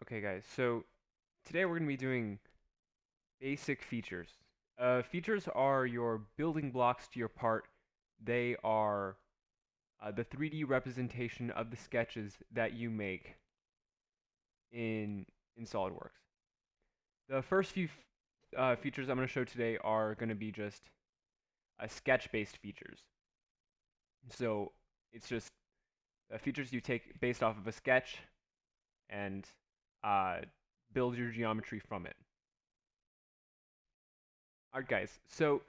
Okay, guys, so today we're going to be doing basic features. Features are your building blocks to your part. They are the 3D representation of the sketches that you make in SolidWorks. The first few features I'm going to show today are going to be just sketch-based features. So it's just features you take based off of a sketch and uh, build your geometry from it. Alright guys, so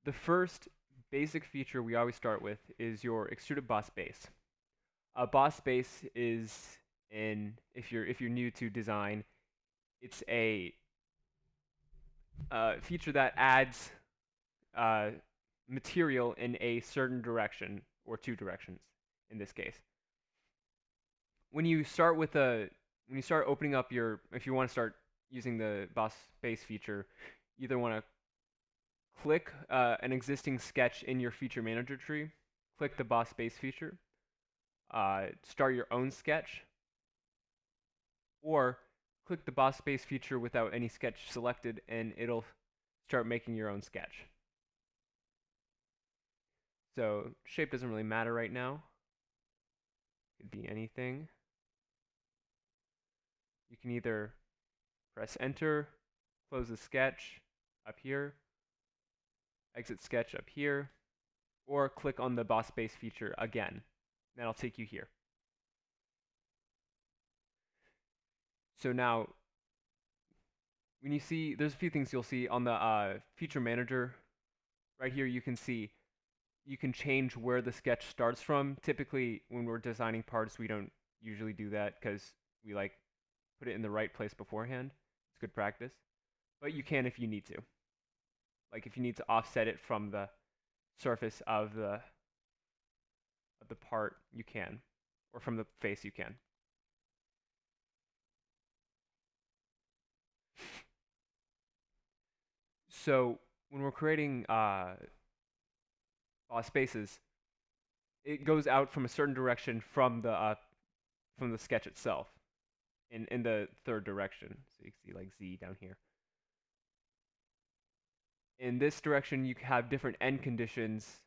the first basic feature we always start with is your extruded boss base. A boss base is if you're new to design, it's a feature that adds uh, material in a certain direction or two directions in this case. When you start with a when you start opening up your if you want to start using the boss base feature, you either want to click an existing sketch in your feature manager tree, click the boss base feature, start your own sketch, or click the boss base feature without any sketch selected and it'll start making your own sketch. So shape doesn't really matter right now. Could be anything. You can either press enter, close the sketch up here, exit sketch up here, or click on the boss base feature again. That'll take you here. So now when you see, there's a few things you'll see on the feature manager. Right here you can see you can change where the sketch starts from. Typically when we're designing parts we don't usually do that because we like put it in the right place beforehand. It's good practice. But you can if you need to. Like if you need to offset it from the surface of the part, you can. Or from the face, you can. So when we're creating spaces, it goes out from a certain direction from the sketch itself, in the third direction. So you can see like Z down here. In this direction, you have different end conditions.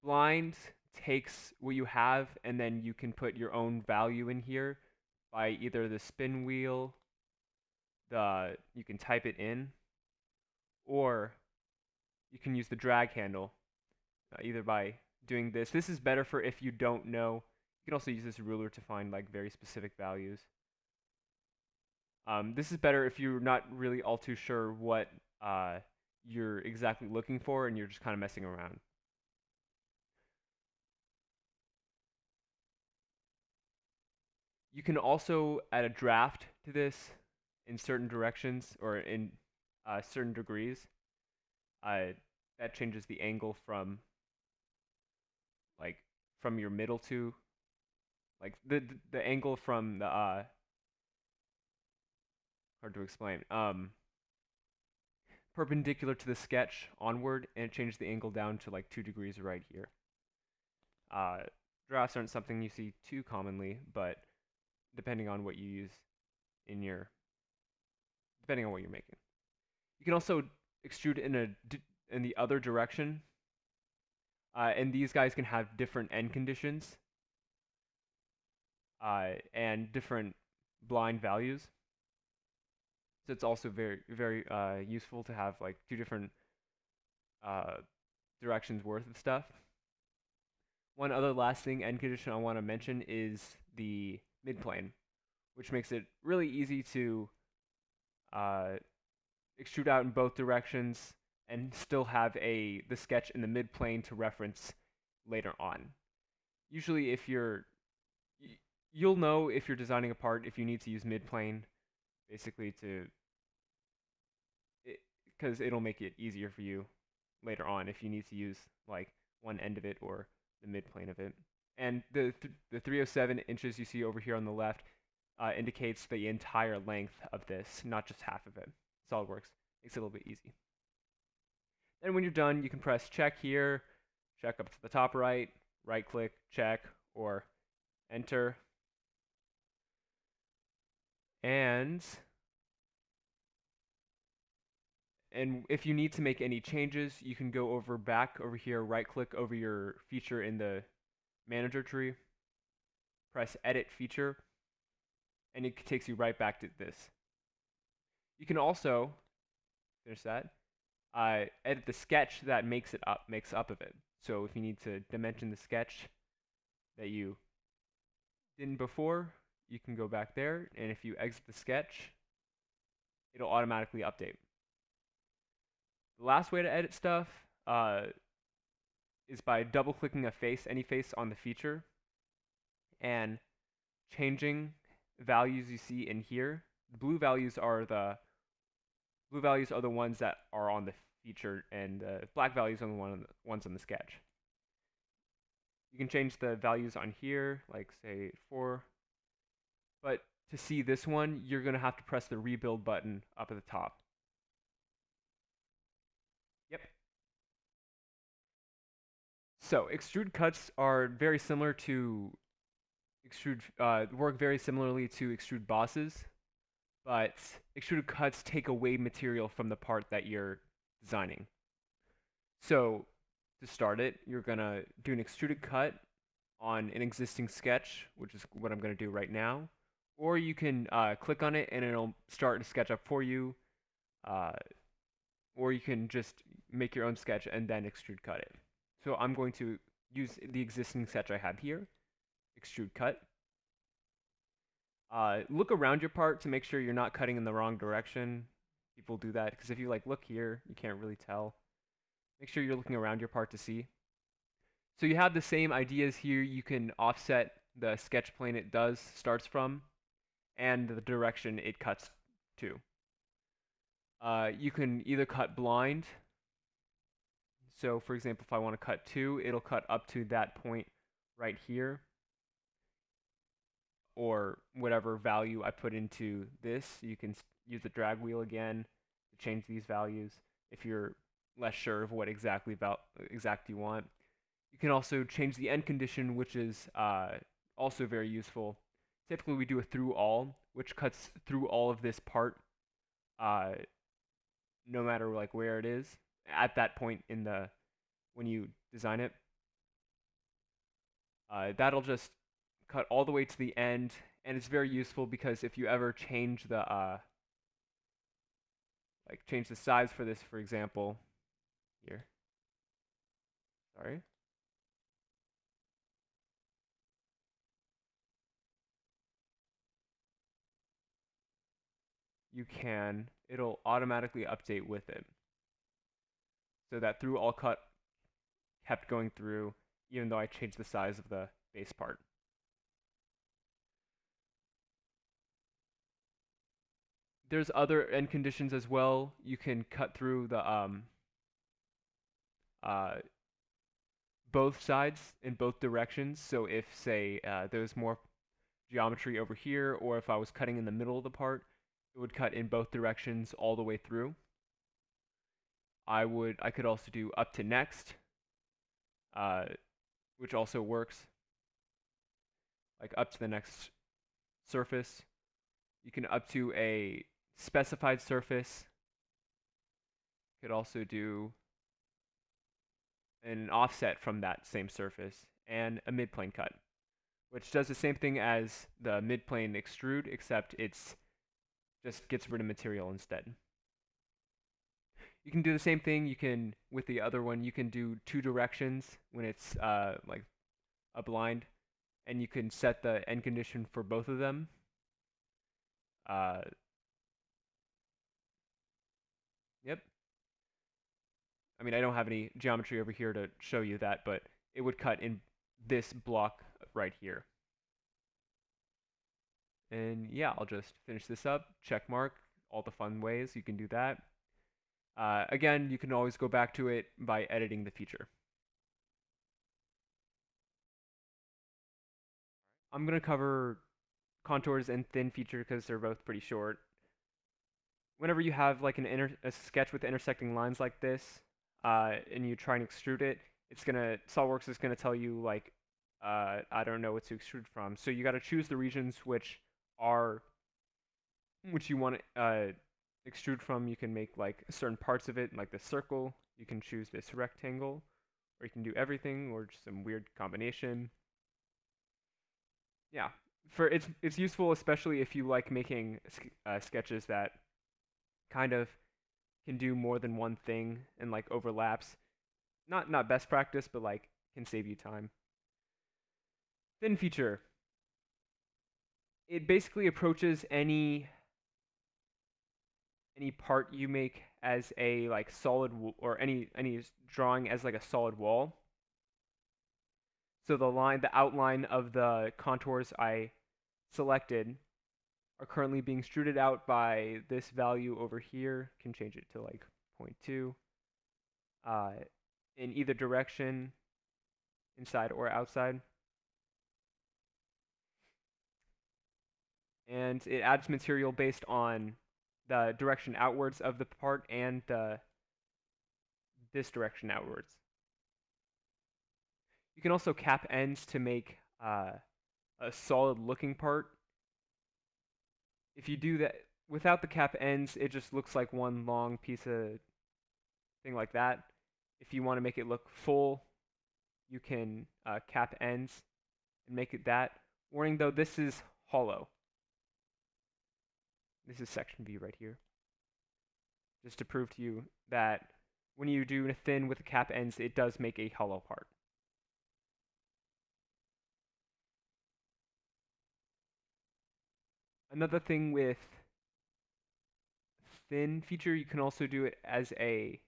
Blind takes what you have, and then you can put your own value in here by either the spin wheel, you can type it in, or you can use the drag handle, either by doing this. This is better for if you don't know. You can also use this ruler to find like very specific values. This is better if you're not really all too sure what you're exactly looking for and you're just kind of messing around. You can also add a draft to this in certain directions or in certain degrees. That changes the angle from like from your middle to like the angle from the hard to explain perpendicular to the sketch onward, and it changes the angle down to like 2 degrees right here. Uh, Drafts aren't something you see too commonly, but depending on what you use in your depending on what you're making, you can also extrude in the other direction, and these guys can have different end conditions and different blind values. So it's also very useful to have like two different uh, directions worth of stuff. One other last thing end condition I want to mention is the midplane, which makes it really easy to uh, extrude out in both directions and still have the sketch in the midplane to reference later on. Usually if you'll know if you're designing a part if you need to use midplane, basically because it'll make it easier for you later on if you need to use like one end of it or the midplane of it. And the 307 inches you see over here on the left indicates the entire length of this, not just half of it. SolidWorks makes it a little bit easy. Then when you're done, you can press check here, check up to the top right, right click, check, or enter. ends. And if you need to make any changes, you can go back over here, right click over your feature in the manager tree, press edit feature, and it takes you right back to this. You can also finish that, edit the sketch that makes up of it. So if you need to dimension the sketch that you didn't before, you can go back there, and if you exit the sketch, it'll automatically update. The last way to edit stuff is by double clicking any face on the feature and changing values you see in here. The blue values are the ones that are on the feature, and the black values are the ones on the sketch. You can change the values on here, like say 4. But to see this one, you're going to have to press the rebuild button up at the top. Yep. So extrude cuts are very similar to work very similarly to extrude bosses, but extruded cuts take away material from the part that you're designing. So to start it, you're gonna do an extruded cut on an existing sketch, which is what I'm gonna do right now. Or you can click on it and it'll start a sketch up for you. Or you can just make your own sketch and then extrude cut it. So I'm going to use the existing sketch I have here, extrude cut. Look around your part to make sure you're not cutting in the wrong direction. People do that because if you look here, you can't really tell. Make sure you're looking around your part to see. So you have the same ideas here. You can offset the sketch plane it starts from, and the direction it cuts to. You can either cut blind. So for example, if I want to cut 2, it'll cut up to that point right here, or whatever value I put into this. You can use the drag wheel again to change these values if you're less sure of what exact you want. You can also change the end condition, which is also very useful. Typically we do a through all, which cuts through all of this part, no matter where it is at that point when you design it. That'll just cut all the way to the end, and it's very useful because if you ever change the change the size for this, for example, here. Sorry. It'll automatically update with it. So that through all cut kept going through, even though I changed the size of the base part. There's other end conditions as well. You can cut through the both sides in both directions. So if, say, there's more geometry over here, or if I was cutting in the middle of the part, it would cut in both directions all the way through. I could also do up to next, which also works. Like up to the next surface. You can up to a specified surface. Could also do an offset from that same surface, and a midplane cut, which does the same thing as the midplane extrude, except it's just gets rid of material instead. You can do the same thing. You can, with the other one, you can do 2 directions when it's like a blind, and you can set the end condition for both of them. Yep. I mean, I don't have any geometry over here to show you that, but it would cut in this block right here. And yeah, I'll just finish this up, check mark, all the fun ways you can do that. Again, you can always go back to it by editing the feature. I'm going to cover contours and thin feature because they're both pretty short. Whenever you have like a sketch with intersecting lines like this, and you try and extrude it, Solidworks is gonna tell you I don't know what to extrude from. So you got to choose the regions which are which you want to extrude from. You can make like certain parts of it, like the circle. You can choose this rectangle, or you can do everything, or just some weird combination. Yeah, for it's useful especially if you like making sketches that kind of can do more than one thing and like overlaps. Not best practice, but like can save you time. Thin feature. It basically approaches any part you make as a like solid or any drawing as like a solid wall. So the outline of the contours I selected are currently being extruded out by this value over here. Can change it to like 0.2 uh, in either direction, inside or outside. And it adds material based on the direction outwards of the part and this direction outwards. You can also cap ends to make a solid looking part. If you do that without the cap ends, it just looks like one long piece of thing like that. If you want to make it look full, you can cap ends and make it that. Warning though, this is hollow. This is section view right here. Just to prove to you that when you do a thin with the cap ends, it does make a hollow part. Another thing with thin feature, you can also do it as a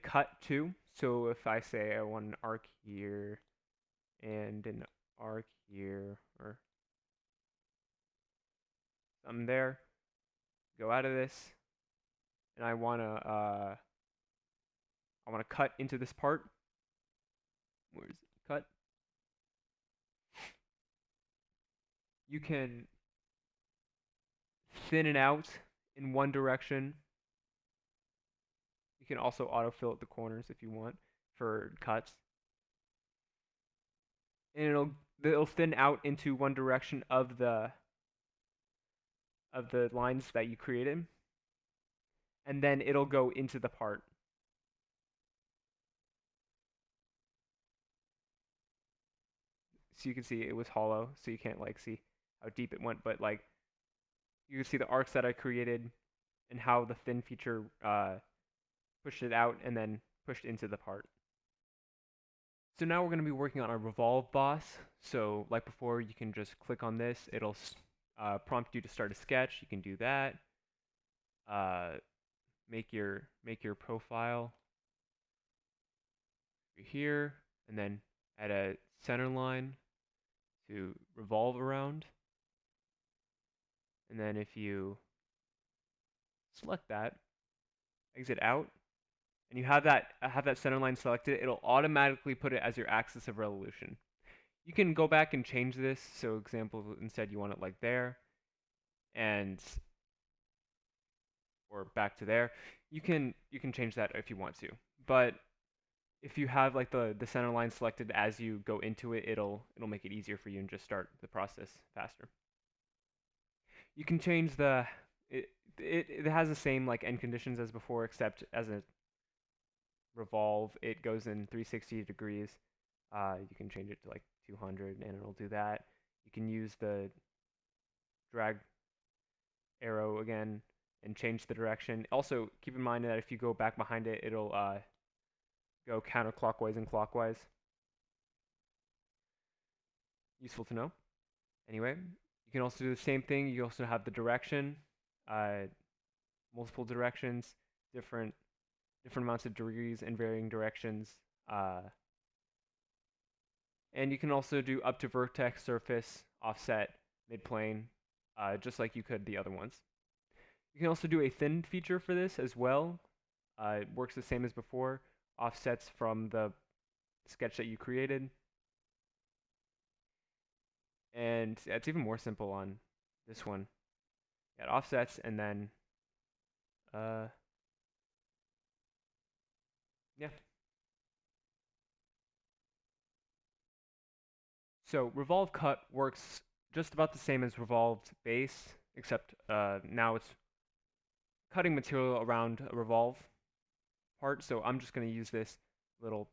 cut too. So if I say I want an arc here and an arc here or something there, go out of this, and I wanna cut into this part. Where's it? Cut? You can thin it out in one direction. You can also autofill at the corners if you want for cuts. And it'll thin out into one direction of the lines that you created. And then it'll go into the part. So you can see it was hollow, so you can't like see how deep it went, but like you can see the arcs that I created and how the thin feature pushed it out and then pushed into the part. So now we're going to be working on our revolve boss. So like before, you can just click on this. It'll prompt you to start a sketch. You can do that. Make your profile here, and then add a center line to revolve around. And then if you select that, exit out, and you have that center line selected, it'll automatically put it as your axis of revolution. You can go back and change this. So example, instead you want it like there, and or back to there. You can change that if you want to. But if you have like the center line selected as you go into it, it'll make it easier for you and just start the process faster. You can change it has the same like end conditions as before, except as a revolve, it goes in 360 degrees. You can change it to like 200 and it'll do that. You can use the drag arrow again and change the direction. Also, keep in mind that if you go back behind it, it'll go counterclockwise and clockwise. Useful to know. Anyway, you can also do the same thing. You also have the direction, multiple directions, different amounts of degrees and varying directions. And you can also do up to vertex, surface, offset, midplane, just like you could the other ones. You can also do a thin feature for this as well. It works the same as before. Offsets from the sketch that you created. And it's even more simple on this one. You got offsets and then, yeah. So revolve cut works just about the same as revolved base. except now it's cutting material around a revolve part. So I'm just going to use this little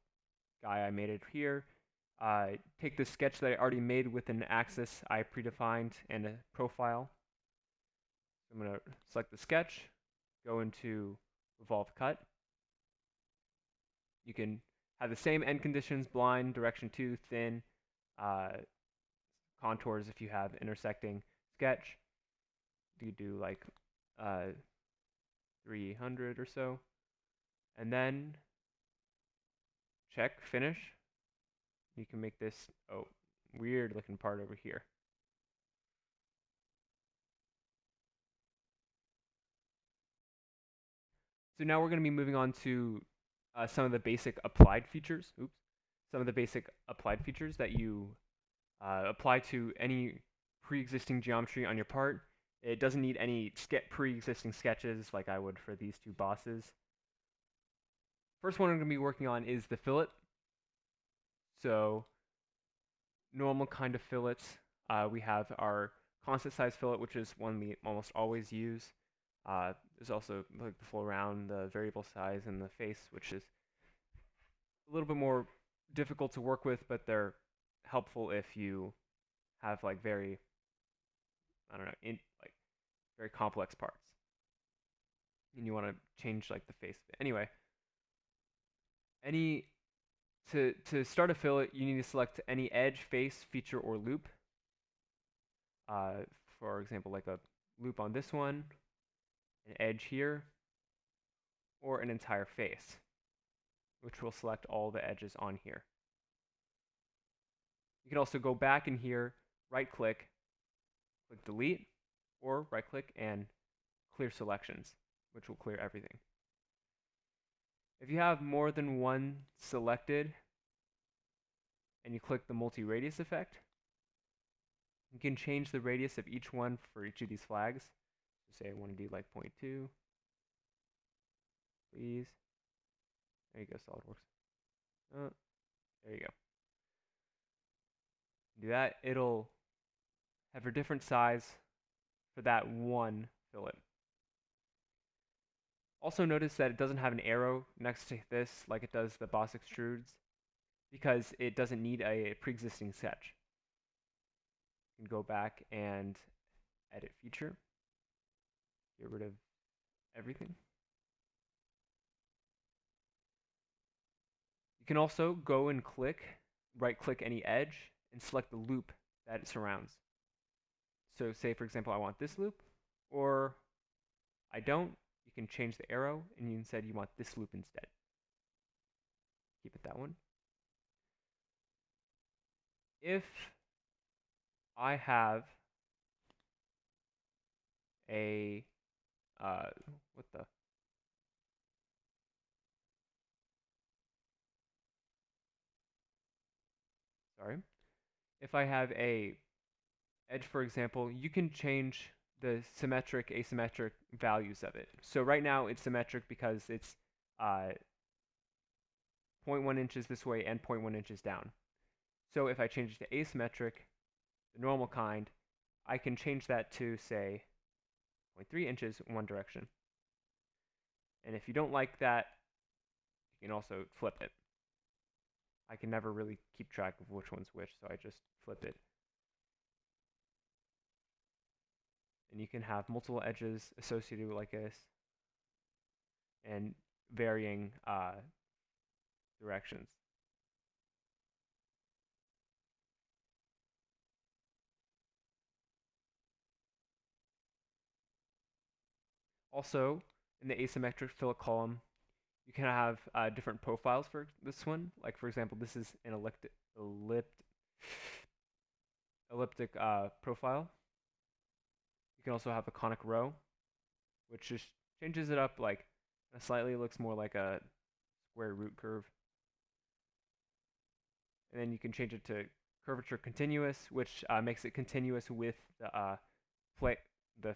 guy I made it here. Take the sketch that I already made with an axis I predefined and a profile. I'm going to select the sketch, go into revolve cut. You can have the same end conditions, blind, direction 2, thin, contours if you have intersecting sketch. You do like 300 or so. And then check finish. You can make this weird looking part over here. So now we're going to be moving on to some of the basic applied features. Oops. Some of the basic applied features that you apply to any pre-existing geometry on your part. It doesn't need any pre-existing sketches like I would for these two bosses. First one I'm going to be working on is the fillet. So normal kind of fillets. We have our constant size fillet, which is one we almost always use. There's also like the full round, the variable size, and the face, which is a little bit more difficult to work with, but they're helpful if you have like very, I don't know, like very complex parts, and you want to change like the face. Anyway, to start a fillet, you need to select any edge, face, feature, or loop. For example, like a loop on this one, an edge here, or an entire face, which will select all the edges on here. You can also go back in here, right-click, click delete, or right-click and clear selections, which will clear everything. If you have more than one selected and you click the multi-radius effect, you can change the radius of each one for each of these flags. So say I want to do like 0.2, please. There you go, Solidworks. There you go. Do that, it'll have a different size for that one fillet. Also notice that it doesn't have an arrow next to this like it does the boss extrudes because it doesn't need a pre-existing sketch. You can go back and edit feature, get rid of everything. You can also go and right-click any edge and select the loop that it surrounds. So say, for example, I want this loop, or I don't. You can change the arrow, and you said you want this loop instead. Keep it that one. If I have a, what the? Sorry. If I have a edge, for example, you can change the symmetric, asymmetric values of it. So right now it's symmetric because it's 0.1 inches this way and 0.1 inches down. So if I change it to asymmetric, the normal kind, I can change that to, say, 0.3 inches in one direction. And if you don't like that, you can also flip it. I can never really keep track of which one's which, so I just flip it. And you can have multiple edges associated with like this and varying directions. Also, in the asymmetric fillet column, you can have different profiles for this one. Like, for example, this is an elliptic profile. You can also have a conic row, which just changes it up like slightly, looks more like a square root curve. And then you can change it to curvature continuous, which makes it continuous with the the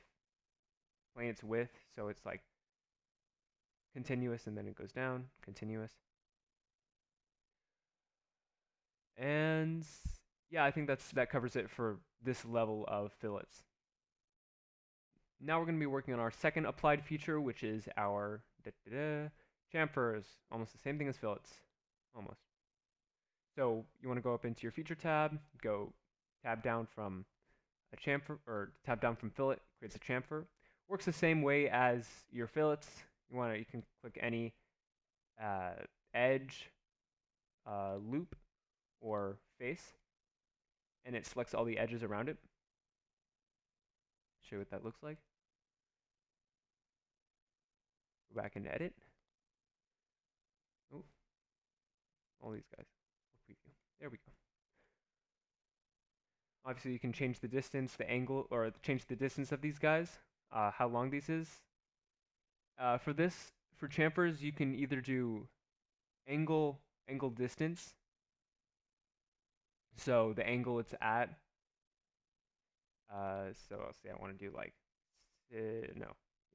plane it's with. So it's like continuous and then it goes down, continuous. And yeah, I think that covers it for this level of fillets. Now we're going to be working on our second applied feature, which is our chamfers. Almost the same thing as fillets. Almost. So you want to go up into your feature tab, go tab down from a chamfer, or tab down from fillet, creates a chamfer. Works the same way as your fillets. You can click any edge, loop, or face, and it selects all the edges around it. Show you what that looks like. Go back into edit. Oh, all these guys. Preview. There we go. Obviously, you can change the distance, the angle, or change the distance of these guys, how long this is. For chamfers, you can either do angle distance, so the angle it's at. So I'll say I want to do like, no,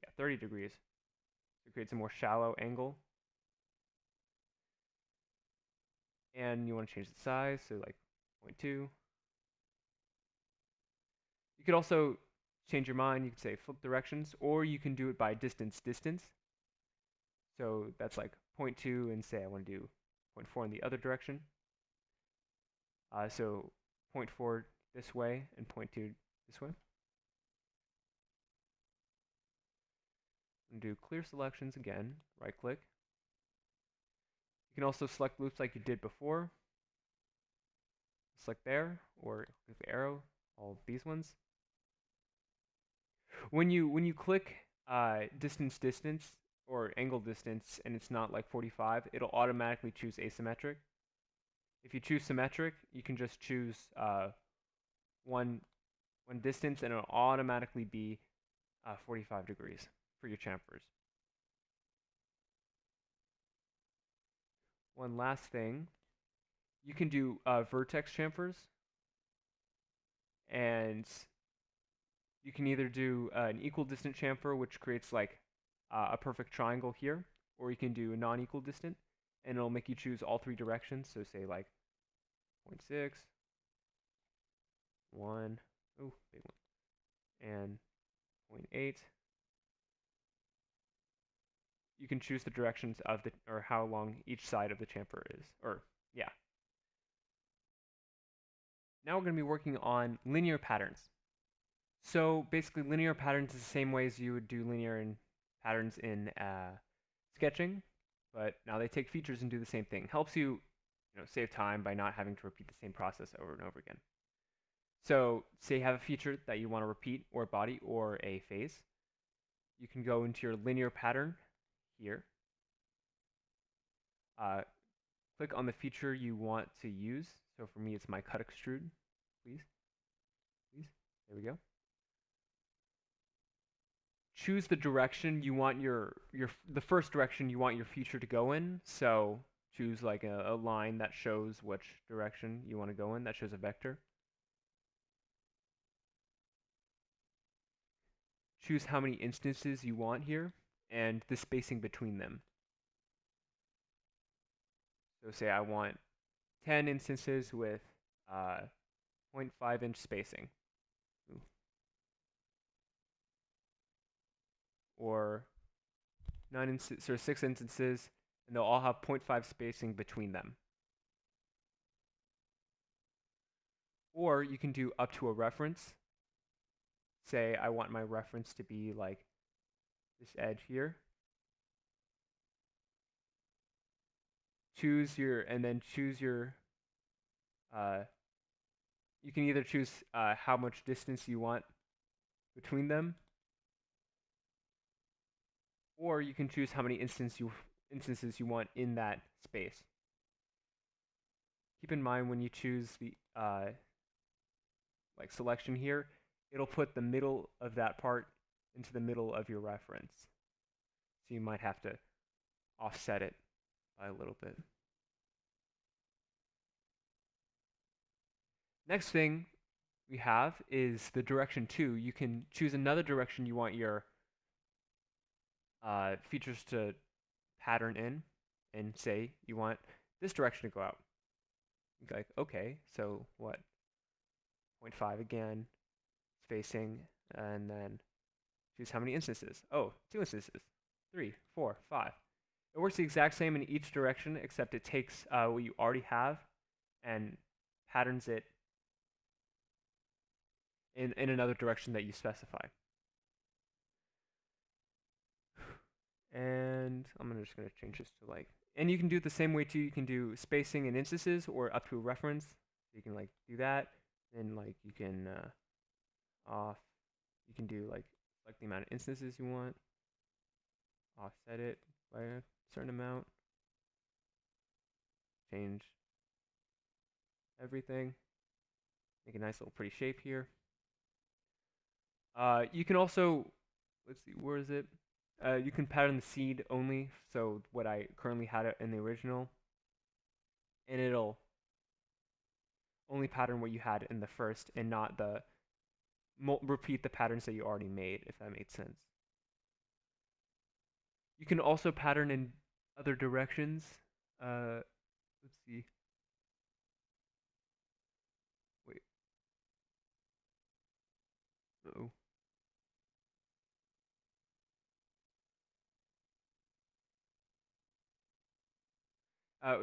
yeah, 30 degrees. So it creates a more shallow angle. And you want to change the size, so like 0.2. You could also change your mind. You could say flip directions, or you can do it by distance. So that's like 0.2, and say I want to do 0.4 in the other direction. So 0.4 this way and 0.2 this way. And do clear selections again, right click. You can also select loops like you did before. Select there, or click the arrow, all of these ones. When you click distance, or angle distance, and it's not like 45, it'll automatically choose asymmetric. If you choose symmetric, you can just choose one distance, and it'll automatically be 45 degrees for your chamfers. One last thing, you can do vertex chamfers, and you can either do an equal distant chamfer, which creates like a perfect triangle here, or you can do a non-equal distant, and it'll make you choose all three directions. So say like 0.6, 1, oh, big one, and 0.8. You can choose the directions of or how long each side of the chamfer is, or yeah. Now we're going to be working on linear patterns. So basically, linear patterns is the same way as you would do linear patterns in sketching, but now they take features and do the same thing. Helps you, save time by not having to repeat the same process over and over again. So say you have a feature that you want to repeat, or a body, or a face. You can go into your linear pattern here. Click on the feature you want to use. So for me, it's my cut extrude. Please. There we go. Choose the direction you want the first direction you want your feature to go in. So choose like a line that shows which direction you want to go in, that shows a vector. Choose how many instances you want here and the spacing between them. So say I want 10 instances with 0.5 inch spacing. Ooh. Or 6 instances, and they'll all have 0.5 spacing between them. Or you can do up to a reference. Say I want my reference to be like this edge here. You can either choose how much distance you want between them, or you can choose how many instances you want in that space. Keep in mind when you choose the like selection here, it'll put the middle of that part into the middle of your reference. So you might have to offset it by a little bit. Next thing we have is the direction 2. You can choose another direction you want your features to pattern in, and say you want this direction to go out. You're like, okay, so what? 0.5 again, spacing, and then Choose how many instances. Oh, 2 instances. 3, 4, 5. It works the exact same in each direction, except it takes what you already have and patterns it in another direction that you specify. And just gonna change this to like, and you can do it the same way too. You can do spacing and instances or up to a reference. You can like do that, and like you can off. You can do like the amount of instances you want. Offset it by a certain amount. Change everything. Make a nice little pretty shape here. You can also, let's see, where is it? You can pattern the seed only, so what I currently had it in the original, and it'll only pattern what you had in the first and not the repeat the patterns that you already made, if that made sense. You can also pattern in other directions. Let's see. Wait. Uh-oh.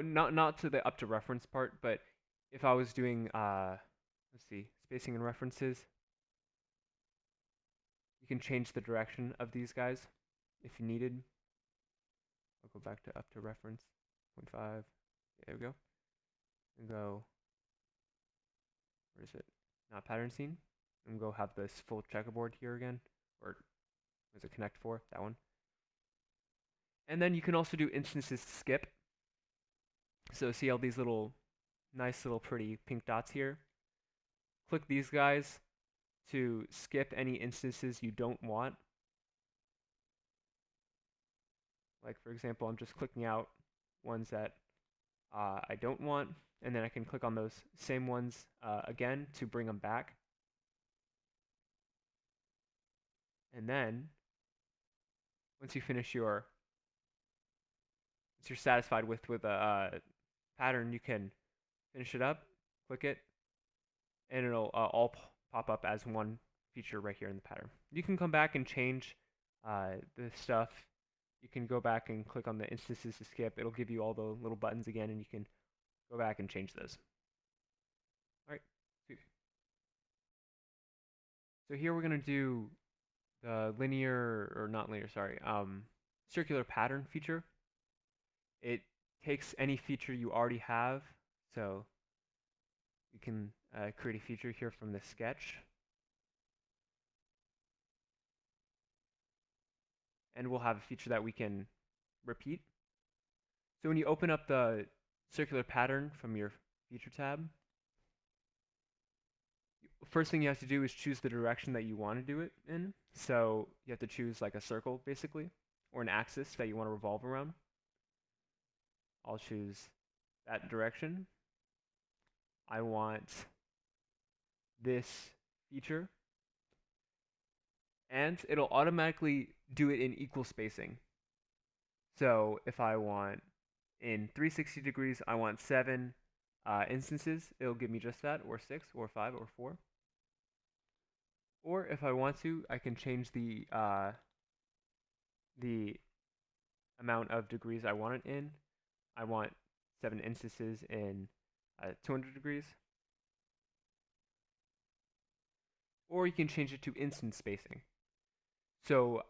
Not to the up to reference part, but if I was doing let's see, spacing and references, you can change the direction of these guys if you needed. I'll go back to up to reference 0.5. There we go. And go, where is it? Not pattern scene. And go have this full checkerboard here again, or was it connect for that one? And then you can also do instances skip. So see all these little nice little pretty pink dots here? Click these guys to skip any instances you don't want. Like for example, I'm just clicking out ones that I don't want, and then I can click on those same ones again to bring them back. And then once you finish once you're satisfied with a pattern, you can finish it up, click it, and it'll all pop up as one feature right here in the pattern. You can come back and change the stuff. You can go back and click on the instances to skip. It'll give you all the little buttons again, and you can go back and change those. All right, sweet. So here we're gonna do the linear, or not linear, sorry, circular pattern feature. It takes any feature you already have, so you can create a feature here from the sketch. And we'll have a feature that we can repeat. So when you open up the circular pattern from your feature tab, first thing you have to do is choose the direction that you want to do it in. So you have to choose like a circle basically, or an axis that you want to revolve around. I'll choose that direction. I want this feature, and it'll automatically do it in equal spacing. So if I want in 360 degrees, I want 7 instances, it'll give me just that, or 6, or 5, or 4. Or if I want to, I can change the amount of degrees I want it in. I want 7 instances in 200 degrees. Or you can change it to instance spacing. So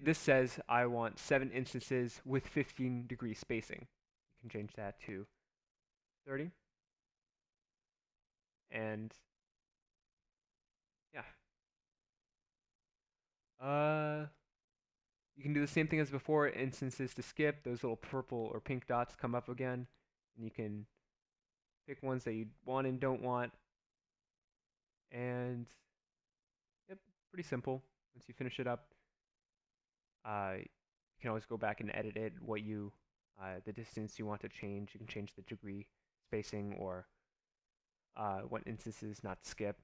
this says I want 7 instances with 15 degree spacing. You can change that to 30. And yeah. You can do the same thing as before, instances to skip. Those little purple or pink dots come up again, and you can pick ones that you want and don't want. And yep, pretty simple. Once you finish it up, you can always go back and edit it, the distance you want to change. You can change the degree spacing or what instances not to skip.